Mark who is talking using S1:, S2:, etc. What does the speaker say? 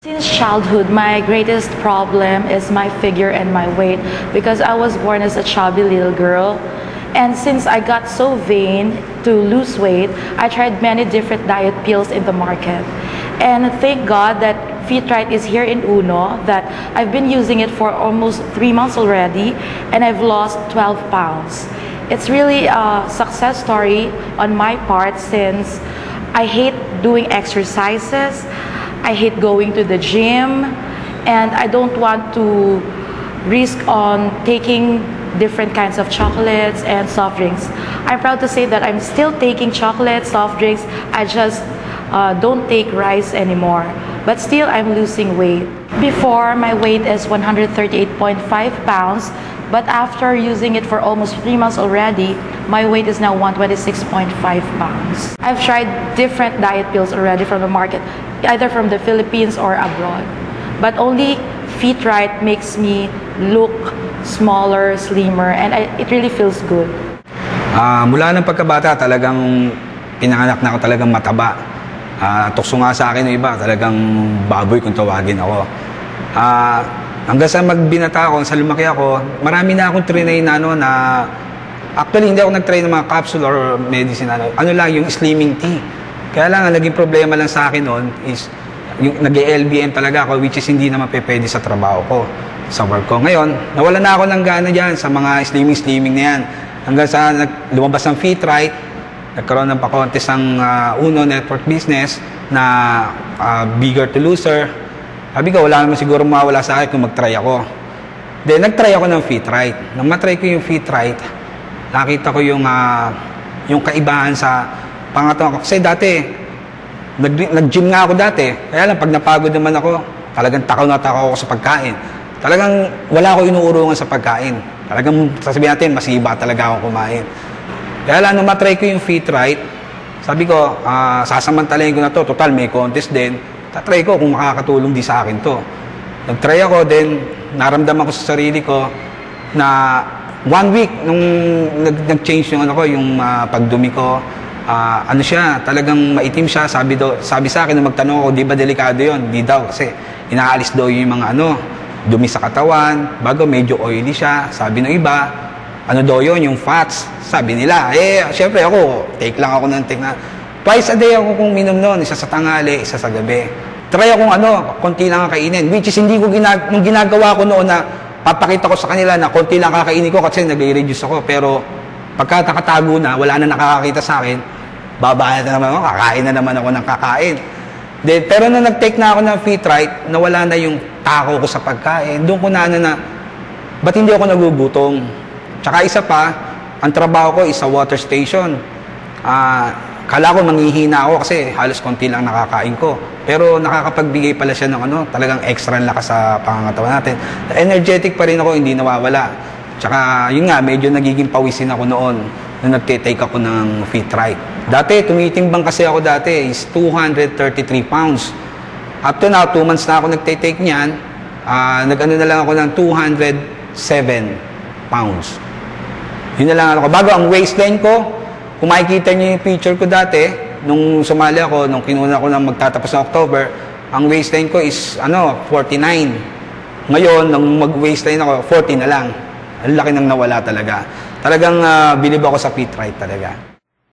S1: Since childhood, my greatest problem is my figure and my weight because I was born as a chubby little girl. And since I got so vain to lose weight, I tried many different diet pills in the market. And thank God that Fitrite is here in Uno, that I've been using it for almost 3 months already, and I've lost 12 pounds. It's really a success story on my part since I hate doing exercises, I hate going to the gym, and I don't want to risk on taking different kinds of chocolates and soft drinks. I'm proud to say that I'm still taking chocolate, soft drinks. I just don't take rice anymore. But still, I'm losing weight. Before, my weight is 138.5 pounds. But after using it for almost 3 months already, my weight is now 126.5 pounds. I've tried different diet pills already from the market, either from the Philippines or abroad. But only Fitrite makes me look smaller, slimmer, and it really feels good.
S2: Mula ng pagkabata, talagang pinanganak na ako talagang mataba. Tukso nga sa akin ng iba, talagang baboy kung tawagin ako. Hanggang sa magbinata ako, sa lumaki ako, marami na akong trinay na actually hindi ako nag-try ng mga capsule or medicine, ano lang, yung slimming tea. Kaya lang, ang naging problema lang sa akin noon is yung nag-LBM talaga ako, which is hindi naman pwede sa trabaho ko, sa work ko. Ngayon, nawala na ako ng gana dyan sa mga slimming na yan. Hanggang sa lumabas ng Fitrite, nagkaroon ng pa-contest ang Uno Network Business na Bigger to Loser. Sabi ko, wala naman siguro mawala sa akin kung mag-try ako. Then, nag-try ako ng Fitrite. Nang matry ko yung Fitrite, nakita ko yung kaibahan sa pangatawang ko. Kasi dati, nag-gym nga ako dati. Kaya lang, pag napagod naman ako, talagang takaw na takaw ako sa pagkain. Talagang wala ako inuurungan sa pagkain. Talagang sasabihin natin, masiba talaga ako kumain. Kaya lang, nung matry ko yung Fitrite, sabi ko, sasamantalayin ko na to. Total, may contest din. Tatry ko kung makakatulong di sa akin to. Nag-try ako, then naramdaman ko sa sarili ko na 1 week nung nag-change yung pagdumi ko, ano siya, talagang maitim siya. Sabi sa akin nung magtanong ako, di ba delikado yun? Di daw, kasi inaalis daw yung mga dumi sa katawan, bago medyo oily siya. Sabi ng iba, ano daw yun, yung fats. Sabi nila, syempre ako, take lang ako ng take na. Twice a day ako kung minom noon, isa sa tanghali, isa sa gabi. Try akong konti lang ang kainin, which is hindi ko nung ginagawa ko noon na papakita ko sa kanila na konti lang kakainin ko kasi nag-reduce ako. Pero pagka nakatago na, wala na nakakakita sa akin, babayad na naman ako, kakain na naman ako ng kakain. Pero nung nag-take na ako ng Fitrite, nawala na yung tako ko sa pagkain. Doon ko na ba't hindi ako nagugutom? Tsaka isa pa, ang trabaho ko is sa water station. Kala ko manghihina ako kasi halos konti lang nakakain ko. Pero nakakapagbigay pala siya ng talagang extra lakas sa pangangatawan natin. Energetic pa rin ako, hindi nawawala. Tsaka yun nga, medyo nagiging pawisin ako noon nung nagtitake ako ng Fitrite. Dati, tumitimbang kasi ako dati is 233 pounds. Up to now, 2 months na ako nagtitake niyan, na lang ako ng 207 pounds. Yun na lang ako. Bago ang waistline ko, kung makikita niyo yung picture ko dati, nung sumali ako, nung kinuna ko na magtatapos ng October, ang waistline ko is 49. Ngayon, nung mag-waistline ako, 40 na lang. Ang laki nang nawala talaga. Talagang bilib ako sa Fitrite talaga.